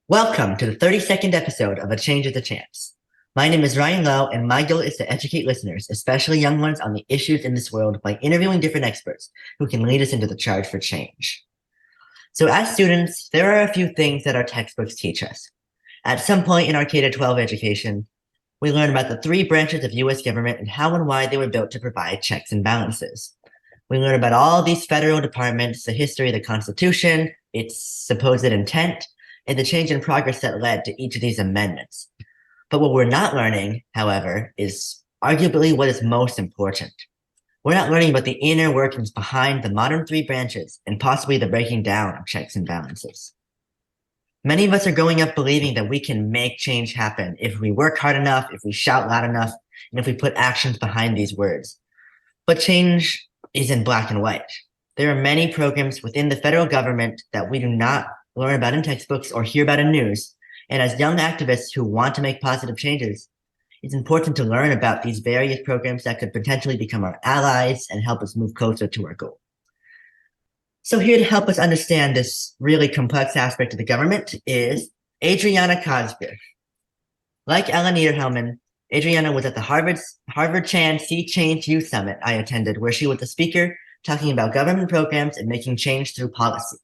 Welcome to the 32nd episode of A Change is a Chance. My name is Ryan Lowe, and my goal is to educate listeners, especially young ones, on the issues in this world by interviewing different experts who can lead us into the charge for change. So, as students, there are a few things that our textbooks teach us. At some point in our K-12 education, we learn about the three branches of U.S. government and how and why they were built to provide checks and balances. We learn about all these federal departments, the history of the Constitution, its supposed intent, and the change in progress that led to each of these amendments. But what we're not learning, however, is arguably what is most important. We're not learning about the inner workings behind the modern three branches and possibly the breaking down of checks and balances. Many of us are growing up believing that we can make change happen if we work hard enough, if we shout loud enough, and if we put actions behind these words. But change is in black and white. There are many programs within the federal government that we do not learn about in textbooks or hear about in news. And as young activists who want to make positive changes, it's important to learn about these various programs that could potentially become our allies and help us move closer to our goal. So here to help us understand this really complex aspect of the government is Adriana Cosgriff. Like Ellen Niederhellman, Adriana was at the Harvard Chan See Change Youth Summit I attended, where she was the speaker talking about government programs and making change through policy.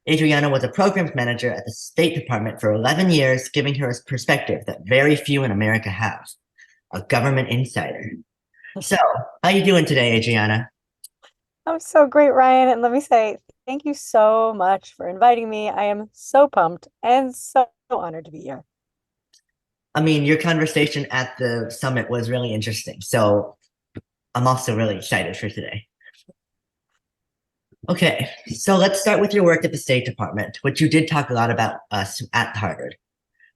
Adriana was a programs manager at the State Department for 11 years, giving her a perspective that very few in America have, a government insider. So, how you doing today, Adriana? I'm so great, Ryan. And let me say, thank you so much for inviting me. I am so pumped and so honored to be here. I mean, your conversation at the summit was really interesting, so I'm also really excited for today. Okay, so let's start with your work at the State Department, which you did talk a lot about us at Harvard.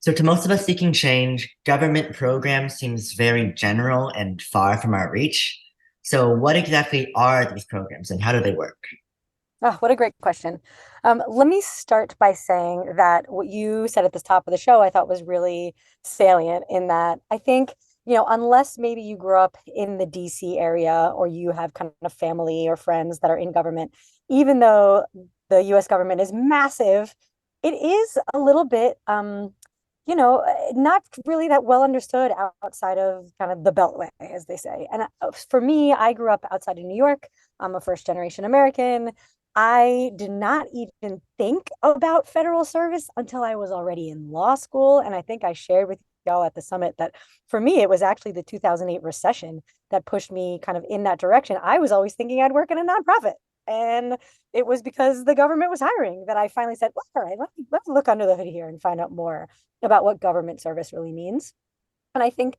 So to most of us seeking change, government program seems very general and far from our reach. So what exactly are these programs and how do they work? Oh, what a great question. Let me start by saying that what you said at the top of the show, I thought was really salient in that I think, unless maybe you grew up in the DC area or you have kind of family or friends that are in government, even though the US government is massive, it is a little bit, not really that well understood outside of kind of the Beltway, as they say. And for me, I grew up outside of New York. I'm a first generation American. I did not even think about federal service until I was already in law school. And I think I shared with y'all at the summit that for me, it was actually the 2008 recession that pushed me kind of in that direction. I was always thinking I'd work in a nonprofit. And it was because the government was hiring that I finally said, well, all right, let's look under the hood here and find out more about what government service really means. And I think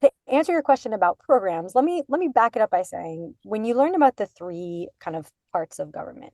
to answer your question about programs, let me back it up by saying when you learn about the three kind of parts of government,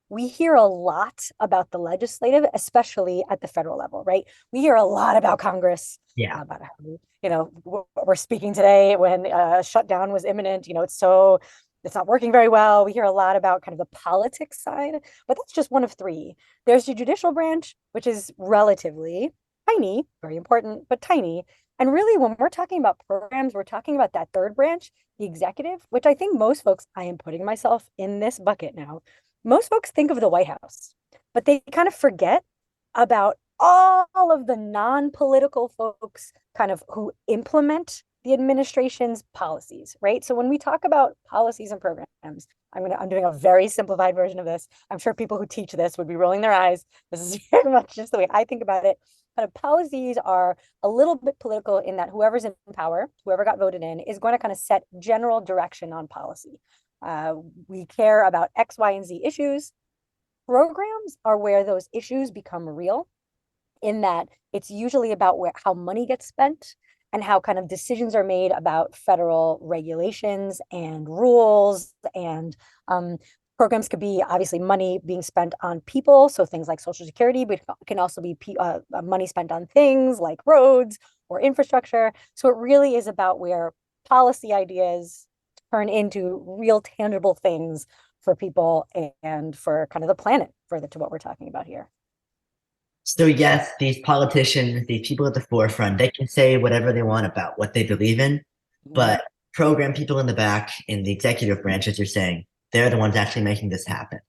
we hear a lot about the legislative, especially at the federal level, right? We hear a lot about Congress, Yeah. about how, we're speaking today when shutdown was imminent. It's not working very well. We hear a lot about kind of the politics side, but that's just one of three. There's the judicial branch, which is relatively tiny, very important, but tiny. And really, when we're talking about programs, we're talking about that third branch, the executive, which I think most folks, I am putting myself in this bucket now. Most folks think of the White House, but they kind of forget about all of the non-political folks kind of who implement the administration's policies, right? So when we talk about policies and programs, I'm doing a very simplified version of this. I'm sure people who teach this would be rolling their eyes. This is very much just the way I think about it. Kind of policies are a little bit political in that whoever's in power, whoever got voted in, is going to kind of set general direction on policy. We care about X, Y, and Z issues. Programs are where those issues become real, in that it's usually about how money gets spent and how kind of decisions are made about federal regulations and rules. And programs could be obviously money being spent on people, so things like Social Security, but it can also be money spent on things like roads or infrastructure. So it really is about where policy ideas turn into real tangible things for people and for kind of the planet, further to what we're talking about here. So yes, these politicians, these people at the forefront, they can say whatever they want about what they believe in, but program people in the back in the executive branch, as you're saying, they're the ones actually making this happen.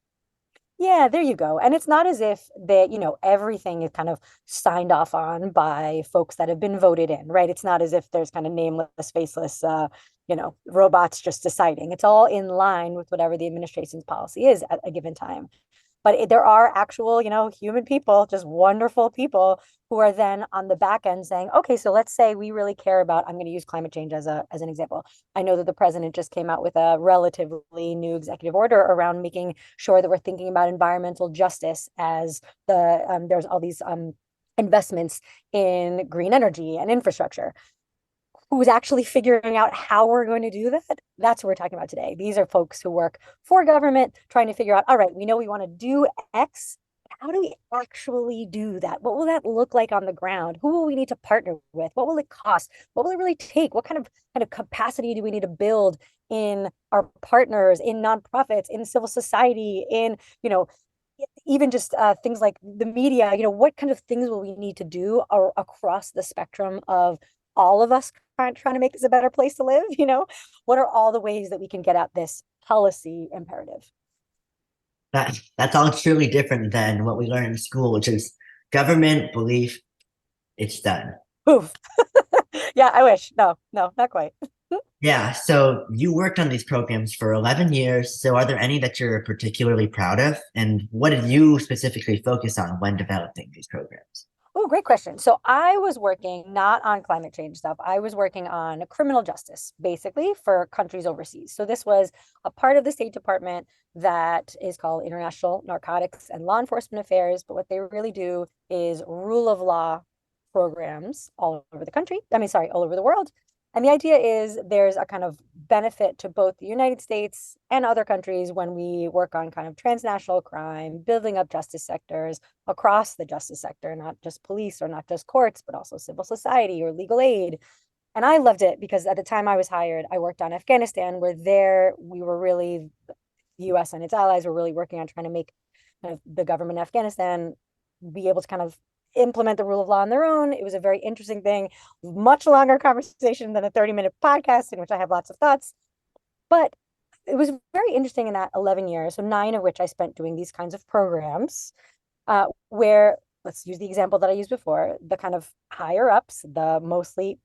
Yeah, there you go. And it's not as if that, everything is kind of signed off on by folks that have been voted in, right? It's not as if there's kind of nameless, faceless, robots just deciding. It's all in line with whatever the administration's policy is at a given time. But there are actual, human people, just wonderful people who are then on the back end saying, okay, so let's say we really care about, I'm going to use climate change as an example. I know that the president just came out with a relatively new executive order around making sure that we're thinking about environmental justice as there's all these investments in green energy and infrastructure. Who's actually figuring out how we're going to do that? That's what we're talking about today. These are folks who work for government trying to figure out, all right, we know we want to do X. How do we actually do that? What will that look like on the ground? Who will we need to partner with? What will it cost? What will it really take? What kind of capacity do we need to build in our partners, in nonprofits, in civil society, in, even just things like the media, what kind of things will we need to do across the spectrum of all of us trying to make this a better place to live? What are all the ways that we can get at this policy imperative? That's all truly different than what we learn in school, which is government belief, it's done. Oof. Yeah, I wish. No, no, not quite. Yeah, so you worked on these programs for 11 years. So are there any that you're particularly proud of? And what did you specifically focus on when developing these programs? Oh, great question. So I was working not on climate change stuff. I was working on criminal justice, basically for countries overseas. So this was a part of the State Department that is called International Narcotics and Law Enforcement Affairs. But what they really do is rule of law programs all over the country. I mean, sorry, all over the world. And the idea is there's a kind of benefit to both the United States and other countries when we work on kind of transnational crime, building up justice sectors across the justice sector, not just police or not just courts, but also civil society or legal aid. And I loved it because at the time I was hired, I worked on Afghanistan, where there we were really, the US and its allies were really working on trying to make kind of the government of Afghanistan be able to kind of implement the rule of law on their own. It was a very interesting thing, much longer conversation than a 30-minute podcast in which I have lots of thoughts. But it was very interesting in that 11 years, so 9 of which I spent doing these kinds of programs, where, let's use the example that I used before, the kind of higher ups, the mostly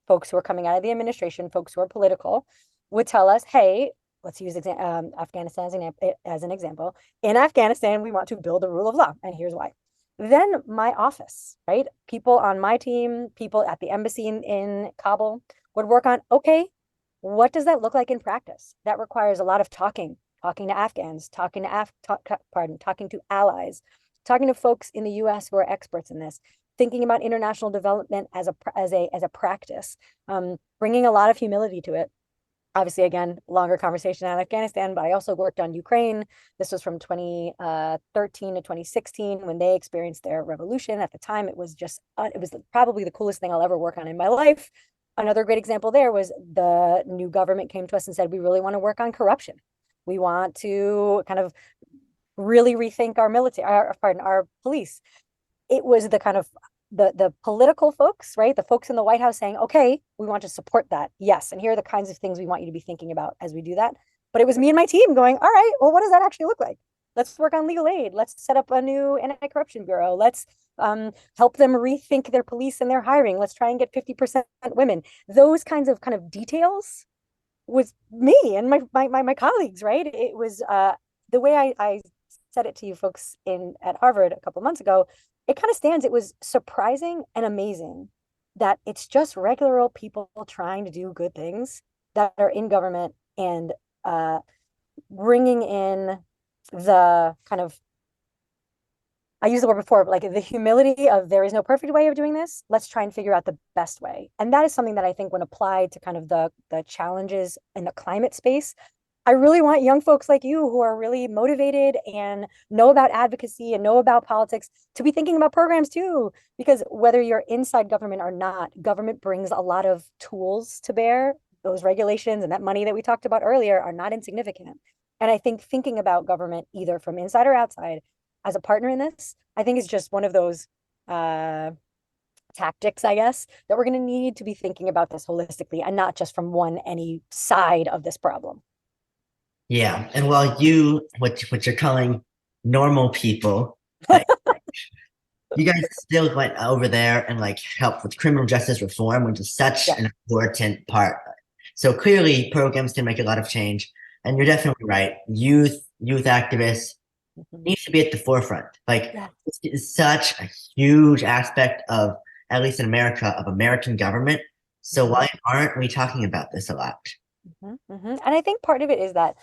folks who are coming out of the administration, folks who are political, would tell us, hey, let's use Afghanistan as an example. In Afghanistan, we want to build a rule of law, and here's why. Then my office, right? People on my team, people at the embassy in Kabul would work on, okay, what does that look like in practice? That requires a lot of talking to Afghans, talking to allies, talking to folks in the US who are experts in this, thinking about international development as a practice, bringing a lot of humility to it. Obviously, again, longer conversation on Afghanistan, but I also worked on Ukraine. This was from 2013 to 2016 when they experienced their revolution. At the time, it was probably the coolest thing I'll ever work on in my life. Another great example there was the new government came to us and said, we really want to work on corruption. We want to kind of really rethink our military, our police. It was the kind of the political folks, right? The folks in the White House saying, okay, we want to support that. Yes. And here are the kinds of things we want you to be thinking about as we do that. But it was me and my team going, all right, well, what does that actually look like? Let's work on legal aid. Let's set up a new anti-corruption bureau. Let's help them rethink their police and their hiring. Let's try and get 50% women. Those kinds of details was me and my colleagues, right? It was the way I said it to you folks at Harvard a couple of months ago. It kind of stands. It was surprising and amazing that it's just regular old people trying to do good things that are in government and bringing in the kind of, I used the word before, but like the humility of there is no perfect way of doing this. Let's try and figure out the best way. And that is something that I think when applied to kind of the challenges in the climate space, I really want young folks like you who are really motivated and know about advocacy and know about politics to be thinking about programs too. Because whether you're inside government or not, government brings a lot of tools to bear. Those regulations and that money that we talked about earlier are not insignificant. And I think thinking about government either from inside or outside as a partner in this, I think is just one of those tactics, I guess, that we're going to need to be thinking about this holistically and not just from any side of this problem. Yeah. And what you're calling normal people, but you guys still went over there and like helped with criminal justice reform, which is such Yeah. an important part. So clearly programs can make a lot of change. And you're definitely right. Youth activists Mhm. needs to be at the forefront. Like Yeah. this is such a huge aspect of, at least in America, of American government. So Mhm. why aren't we talking about this a lot? And I think part of it is that,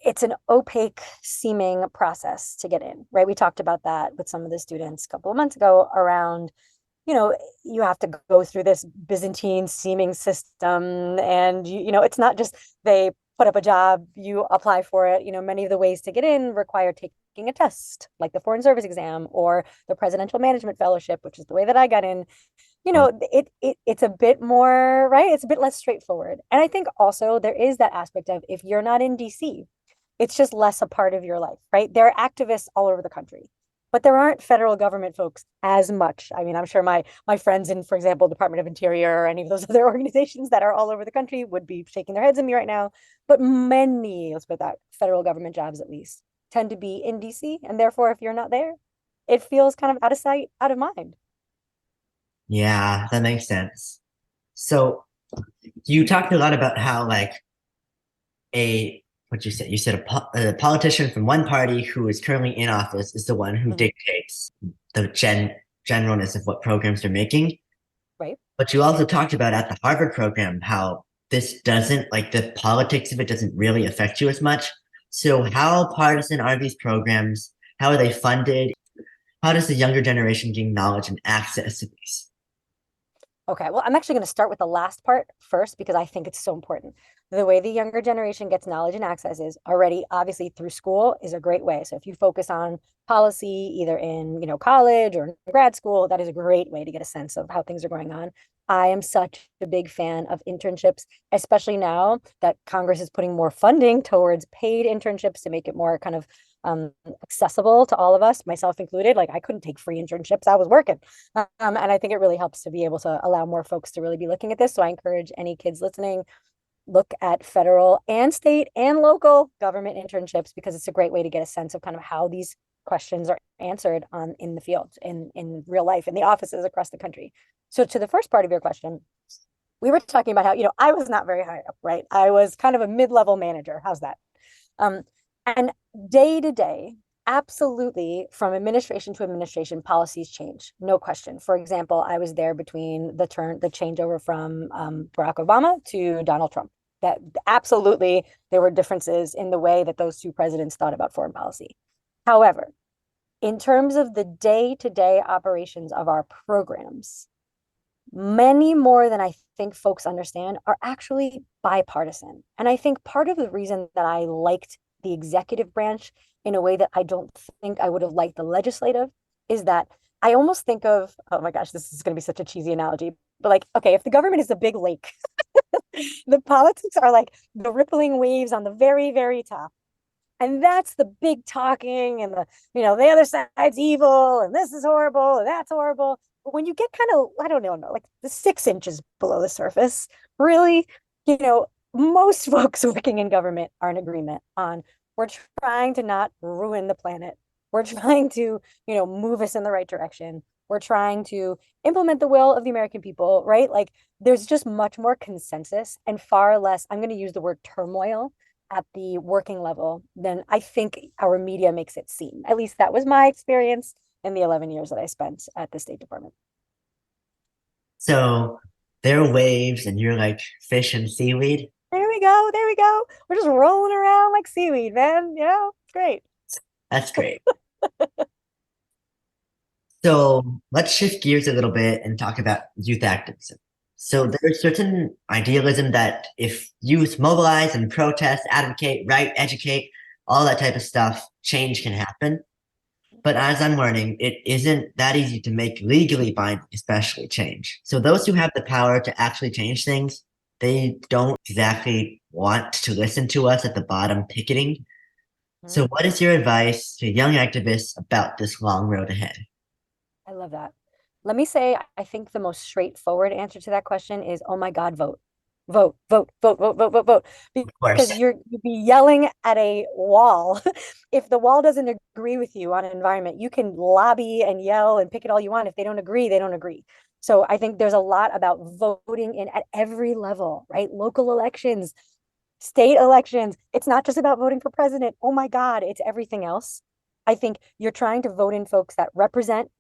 it's an opaque seeming process to get in, right? We talked about that with some of the students a couple of months ago around, you have to go through this Byzantine seeming system. And, it's not just they put up a job, you apply for it. Many of the ways to get in require taking a test, like the Foreign Service exam or the Presidential Management Fellowship, which is the way that I got in. Oh, It's a bit more, right? It's a bit less straightforward. And I think also there is that aspect of if you're not in DC, it's just less a part of your life, right? There are activists all over the country, but there aren't federal government folks as much. I mean, I'm sure my friends in, for example, Department of Interior or any of those other organizations that are all over the country would be shaking their heads at me right now. But many, let's put that, federal government jobs at least tend to be in DC. And therefore, if you're not there, it feels kind of out of sight, out of mind. yeah, that makes sense. So you talked a lot about how like a what you said. You said a politician from one party who is currently in office is the one who Mhm. dictates the generalness of what programs they're making. Right. But you also talked about at the Harvard program how this doesn't, like the politics of it doesn't really affect you as much. So, how partisan are these programs? How are they funded? How does the younger generation gain knowledge and access to these? Okay, well, I'm actually going to start with the last part first because I think it's so important. The way the younger generation gets knowledge and access is already obviously through school is a great way. So if you focus on policy either in, college or grad school, that is a great way to get a sense of how things are going on. I am such a big fan of internships, especially now that Congress is putting more funding towards paid internships to make it more kind of accessible to all of us, myself included. Like I couldn't take free internships. I was working. And I think it really helps to be able to allow more folks to really be looking at this. So I encourage any kids listening, look at federal and state and local government internships because it's a great way to get a sense of kind of how these questions are answered on in the field, in real life, in the offices across the country. So to the first part of your question, we were talking about how, I was not very high up, right? I was kind of a mid-level manager. How's that? Um, and day to day, absolutely, from administration to administration, policies change, no question. For example, I was there between the changeover from Barack Obama to Donald Trump. That absolutely, there were differences in the way that those two presidents thought about foreign policy. However, in terms of the day to day operations of our programs, many more than I think folks understand are actually bipartisan. And I think part of the reason that I liked the executive branch in a way that I don't think I would have liked the legislative is that I almost think of, oh my gosh, this is going to be such a cheesy analogy, but like, okay, if the government is a big lake, the politics are like the rippling waves on the very, very top. And that's the big talking and the other side's evil and this is horrible and that's horrible. But when you get kind of, I don't know, like the 6 inches below the surface, really, you know, most folks working in government are in agreement on we're trying to not ruin the planet. We're trying to, move us in the right direction. We're trying to implement the will of the American people, right? Like there's just much more consensus and far less, I'm going to use the word turmoil at the working level than I think our media makes it seem. At least that was my experience in the 11 years that I spent at the State Department. So, there are waves, and you're like fish and seaweed. There we go. There we go. We're just rolling around like seaweed, man. It's great. That's great. So let's shift gears a little bit and talk about youth activism. So Yes. there's certain idealism that if youth mobilize and protest, advocate, write, educate, all that type of stuff, change can happen. But as I'm learning, it isn't that easy to make legally binding, especially change. So those who have the power to actually change things, they don't exactly want to listen to us at the bottom picketing. Mhm. So what is your advice to young activists about this long road ahead? I love that. Let me say, I think the most straightforward answer to that question is, oh my God, vote. vote, vote, vote, vote, vote, vote, vote. Of course. Because you'd be yelling at a wall. If the wall doesn't agree with you on an environment, you can lobby and yell and pick it all you want. If they don't agree, they don't agree. So I think there's a lot about voting in at every level, right? Local elections, state elections. It's not just about voting for president. Oh my God, it's everything else. I think you're trying to vote in folks that represent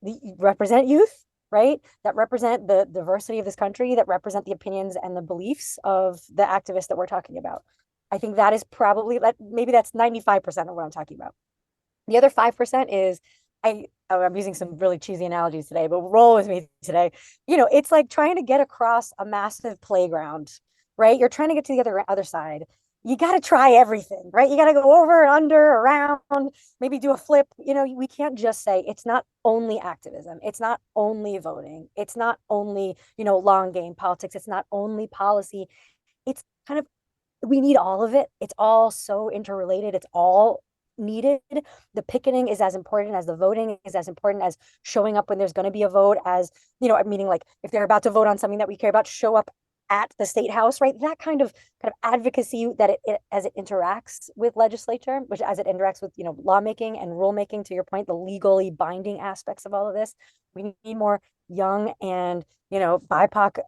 youth, right? That represent the diversity of this country, that represent the opinions and the beliefs of the activists that we're talking about. I think that is probably maybe that's 95% of what I'm talking about. The other 5% is I'm using some really cheesy analogies today, but roll with me today. It's like trying to get across a massive playground, right? You're trying to get to the other side. You got to try everything, right? You got to go over, under, around, maybe do a flip. We can't just say it's not only activism. It's not only voting. It's not only, long game politics. It's not only policy. It's kind of, we need all of it. It's all so interrelated. It's all needed. The picketing is as important as the voting, is as important as showing up when there's going to be a vote, as, meaning like if they're about to vote on something that we care about, show up at the state house, right? That kind of advocacy that it as it interacts with legislature, which as it interacts with, lawmaking and rulemaking, to your point, the legally binding aspects of all of this. We need more young and, BIPOC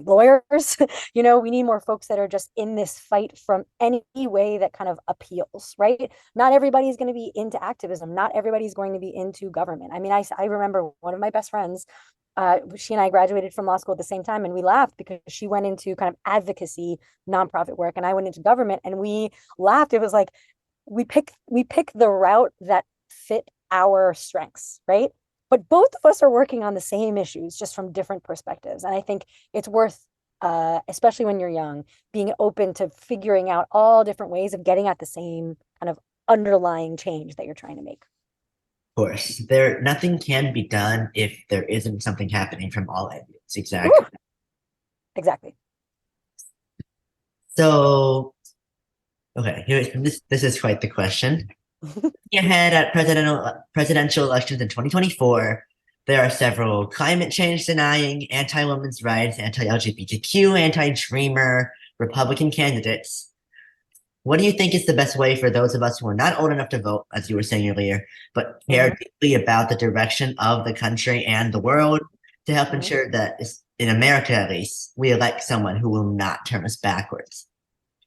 lawyers. We need more folks that are just in this fight from any way that kind of appeals, right? Not everybody's going to be into activism. Not everybody's going to be into government. I mean, I remember one of my best friends, she and I graduated from law school at the same time, and we laughed because she went into kind of advocacy, nonprofit work, and I went into government, and we laughed. It was like we pick the route that fit our strengths, right? But both of us are working on the same issues, just from different perspectives. And I think it's worth, especially when you're young, being open to figuring out all different ways of getting at the same kind of underlying change that you're trying to make. Course. Nothing can be done if there isn't something happening from all ends. Exactly. Ooh, exactly. So, okay, this is quite the question. Ahead at presidential elections in 2024, there are several climate change denying, anti-women's rights, anti-LGBTQ, anti-dreamer Republican candidates. What do you think is the best way for those of us who are not old enough to vote, as you were saying earlier, but care deeply about the direction of the country and the world, to help ensure that, in America at least, we elect someone who will not turn us backwards?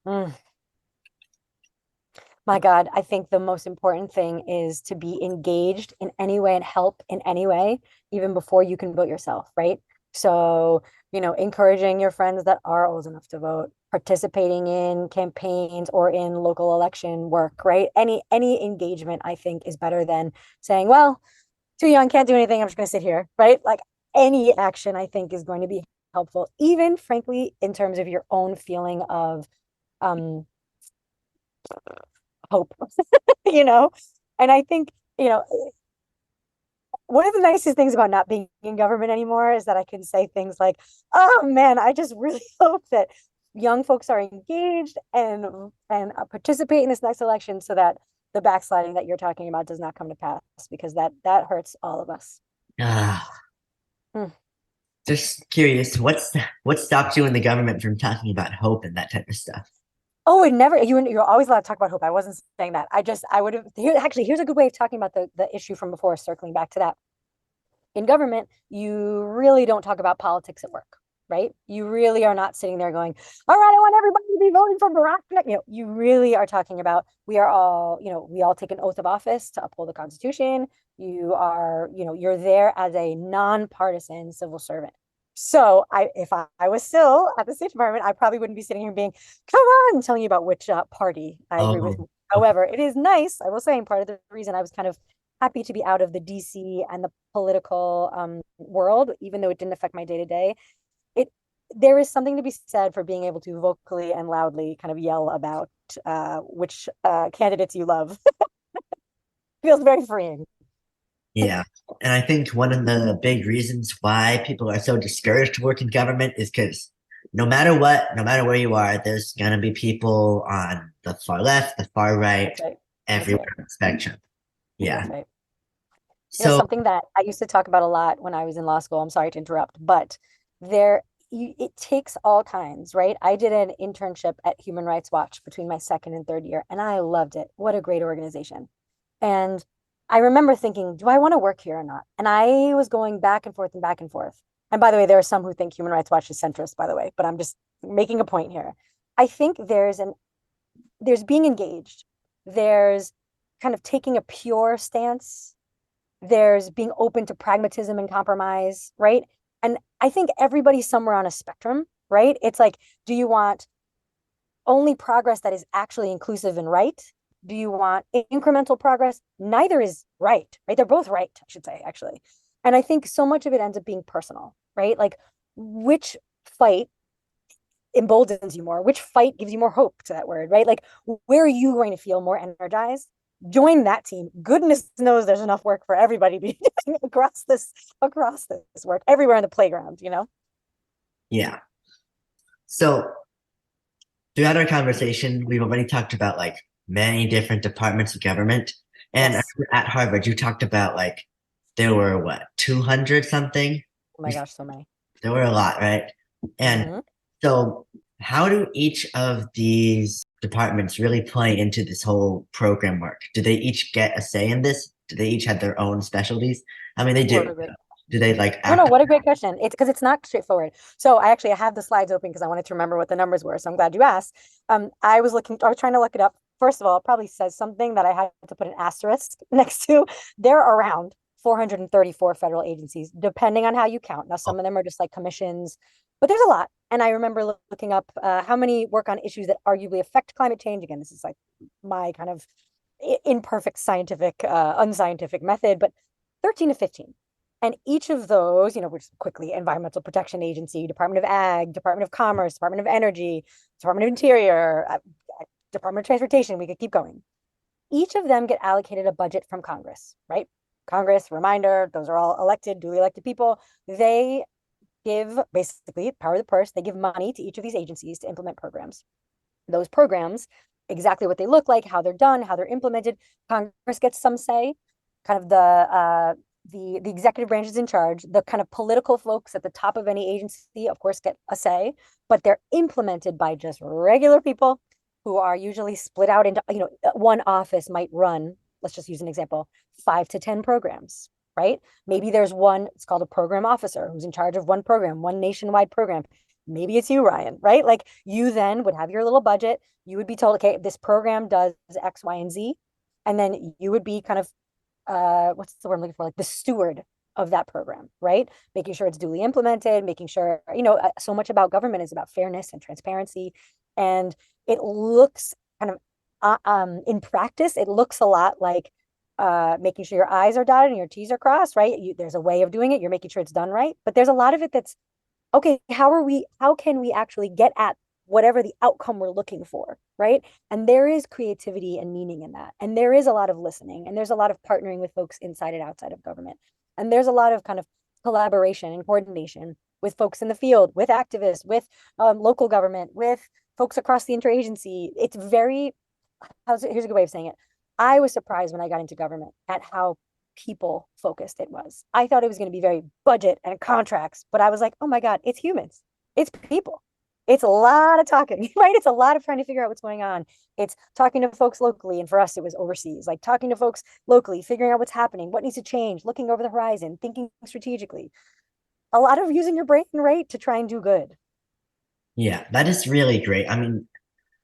My God, I think the most important thing is to be engaged in any way and help in any way, even before you can vote yourself, right? So, encouraging your friends that are old enough to vote, participating in campaigns or in local election work, right? Any engagement, I think, is better than saying, well, too young, can't do anything, I'm just going to sit here, right? Like any action, I think, is going to be helpful, even frankly, in terms of your own feeling of hope, And I think, one of the nicest things about not being in government anymore is that I can say things like, oh man, I just really hope that young folks are engaged and participate in this next election so that the backsliding that you're talking about does not come to pass, because that hurts all of us. Just curious, what stopped you in the government from talking about hope and that type of stuff? Oh, you're always allowed to talk about hope. I wasn't saying that. I would have, here's a good way of talking about the issue from before, circling back to that. In government, you really don't talk about politics at work, right? You really are not sitting there going, all right, I want everybody to be voting for Barack. You really are talking about, we all take an oath of office to uphold the Constitution. You are, you're there as a nonpartisan civil servant. So if I was still at the State Department, I probably wouldn't be sitting here being, come on, telling you about which party I agree with. However, it is nice, I will say, and part of the reason I was kind of happy to be out of the DC and the political world, even though it didn't affect my day-to-day. There is something to be said for being able to vocally and loudly kind of yell about which candidates you love. Feels very freeing. Yeah. And I think one of the big reasons why people are so discouraged to work in government is because no matter what, no matter where you are, there's going to be people on the far left, the far right, everywhere on the spectrum. Yeah. Right. So something that I used to talk about a lot when I was in law school, I'm sorry to interrupt, but there it takes all kinds, right? I did an internship at Human Rights Watch between my second and third year, and I loved it. What a great organization. And I remember thinking, do I want to work here or not? And I was going back and forth and back and forth. And by the way, there are some who think Human Rights Watch is centrist, by the way, but I'm just making a point here. I think there's being engaged, there's kind of taking a pure stance, there's being open to pragmatism and compromise, right? And I think everybody's somewhere on a spectrum, right? It's like, do you want only progress that is actually inclusive and right? Do you want incremental progress? Neither is right, right? They're both right, I should say, actually. And I think so much of it ends up being personal, right? Like, which fight emboldens you more? Which fight gives you more hope, to that word, right? Like, where are you going to feel more energized? Join that team. Goodness knows there's enough work for everybody to be doing across this work, everywhere in the playground, you know? Yeah. So throughout our conversation, we've already talked about like many different departments of government. And Yes. at Harvard, you talked about like there were what, 200 something? Oh my gosh, so many. There were a lot, right? And Mm-hmm. so how do each of these departments really play into this whole program work? Do they each get a say in this? Do they each have their own specialties? I mean, they What do. a great Do they like No, act? what a great question. It's because it's not straightforward. So I actually have the slides open because I wanted to remember what the numbers were. So I'm glad you asked. I was trying to look it up. First of all, it probably says something that I had to put an asterisk next to. There are around 434 federal agencies, depending on how you count. Now, some of them are just like commissions, but there's a lot. And I remember looking up how many work on issues that arguably affect climate change. Again, this is like my kind of imperfect scientific, unscientific method, but 13 to 15. And each of those, which quickly Environmental Protection Agency, Department of Ag, Department of Commerce, Department of Energy, Department of Interior, Department of Transportation, we could keep going. Each of them get allocated a budget from Congress, right? Congress, reminder, those are all elected, duly elected people. They give basically power of the purse. They give money to each of these agencies to implement programs. Those programs, exactly what they look like, how they're done, how they're implemented, Congress gets some say. Kind of the executive branch is in charge. The kind of political folks at the top of any agency, of course, get a say, but they're implemented by just regular people who are usually split out into, one office might run, let's just use an example, 5 to 10 programs, right? Maybe there's one, it's called a program officer who's in charge of one program, one nationwide program. Maybe it's you, Ryan, right? Like, you then would have your little budget. You would be told, okay, this program does X, Y, and Z. And then you would be kind of what's the word I'm looking for? Like the steward of that program, right? Making sure it's duly implemented, making sure, so much about government is about fairness and transparency. And it looks kind of, in practice, it looks a lot like making sure your I's are dotted and your T's are crossed, right? There's a way of doing it. You're making sure it's done right. But there's a lot of it that's, okay, how can we actually get at whatever the outcome we're looking for, right? And there is creativity and meaning in that. And there is a lot of listening, and there's a lot of partnering with folks inside and outside of government. And there's a lot of kind of collaboration and coordination with folks in the field, with activists, with local government, with folks across the interagency. It's very, here's a good way of saying it. I was surprised when I got into government at how people focused it was. I thought it was going to be very budget and contracts, but I was like, oh my God, it's humans. It's people. It's a lot of talking, right? It's a lot of trying to figure out what's going on. It's talking to folks locally. And for us, it was overseas, like talking to folks locally, figuring out what's happening, what needs to change, looking over the horizon, thinking strategically. A lot of using your brain, right, to try and do good. Yeah, that is really great. I mean,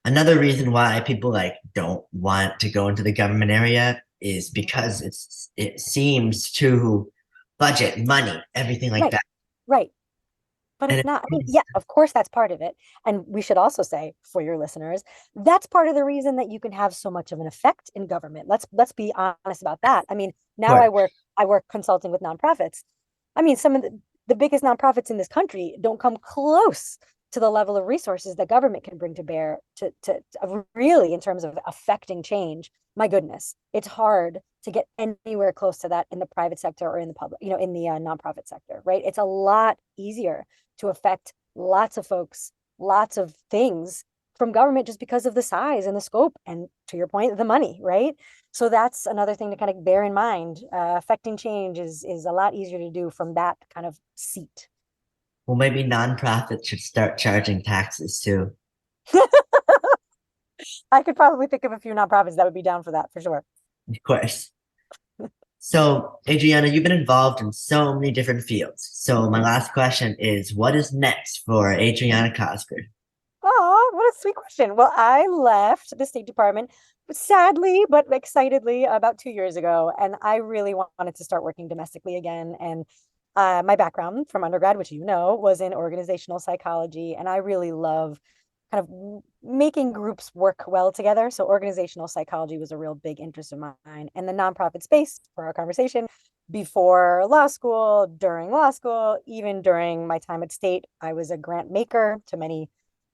another reason why people like don't want to go into the government area is because it seems to budget, money, everything like Right, that. right. But And it's it not. I mean, seems, yeah, of course, that's part of it. And we should also say for your listeners, that's part of the reason that you can have so much of an effect in government. Let's be honest about that. I mean, of now course, I work consulting with nonprofits. I mean, some of the biggest nonprofits in this country don't come close to the level of resources that government can bring to bear to really in terms of affecting change. My goodness, it's hard to get anywhere close to that in the private sector or in the public, in the nonprofit sector, right? It's a lot easier to affect lots of folks, lots of things from government just because of the size and the scope and, to your point, the money, right? So that's another thing to kind of bear in mind. Affecting change is a lot easier to do from that kind of seat. Well, maybe nonprofits should start charging taxes too. I could probably think of a few nonprofits that would be down for that for sure. Of course. So, Adriana, you've been involved in so many different fields. So, my last question is, what is next for Adriana Cosgriff? Oh, what a sweet question. Well, I left the State Department sadly, but excitedly about 2 years ago. And I really wanted to start working domestically again. And my background from undergrad, which you know, was in organizational psychology. And I really love kind of making groups work well together. So organizational psychology was a real big interest of mine. And the nonprofit space for our conversation before law school, during law school, even during my time at state, I was a grant maker to many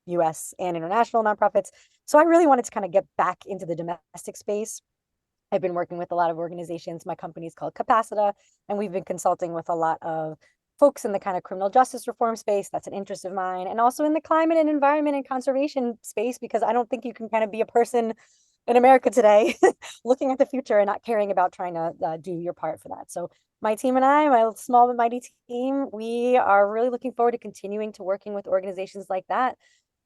US and international nonprofits. So I really wanted to kind of get back into the domestic space. I've been working with a lot of organizations. My company is called Capacita, and we've been consulting with a lot of folks in the kind of criminal justice reform space. That's an interest of mine. And also in the climate and environment and conservation space, because I don't think you can kind of be a person in America today looking at the future and not caring about trying to do your part for that. So my team and I, my small but mighty team, we are really looking forward to continuing to working with organizations like that,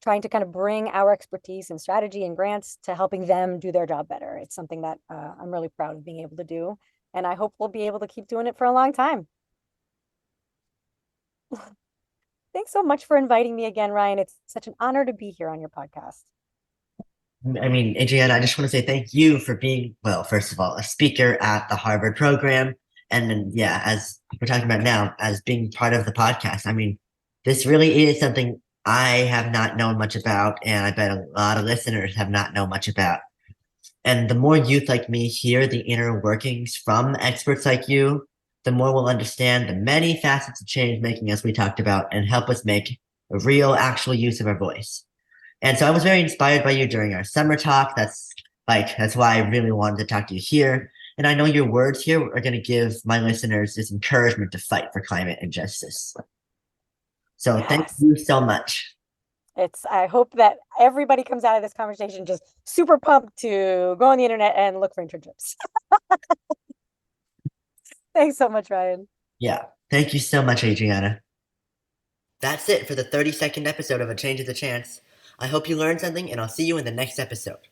trying to kind of bring our expertise and strategy and grants to helping them do their job better. It's something that I'm really proud of being able to do. And I hope we'll be able to keep doing it for a long time. Thanks so much for inviting me again, Ryan. It's such an honor to be here on your podcast. I mean, Adriana, I just want to say thank you for being, well, first of all, a speaker at the Harvard program. And then, yeah, as we're talking about now, as being part of the podcast. I mean, this really is something I have not known much about, and I bet a lot of listeners have not known much about. And the more youth like me hear the inner workings from experts like you, the more we'll understand the many facets of change making as we talked about and help us make a real, actual use of our voice. And so I was very inspired by you during our summer talk. That's why I really wanted to talk to you here. And I know your words here are going to give my listeners this encouragement to fight for climate and justice. So thank Yes. you so much. I hope that everybody comes out of this conversation just super pumped to go on the internet and look for internships. Thanks so much, Ryan. Yeah. Thank you so much, Adriana. That's it for the 30-second episode of A Change is a Chance. I hope you learned something, and I'll see you in the next episode.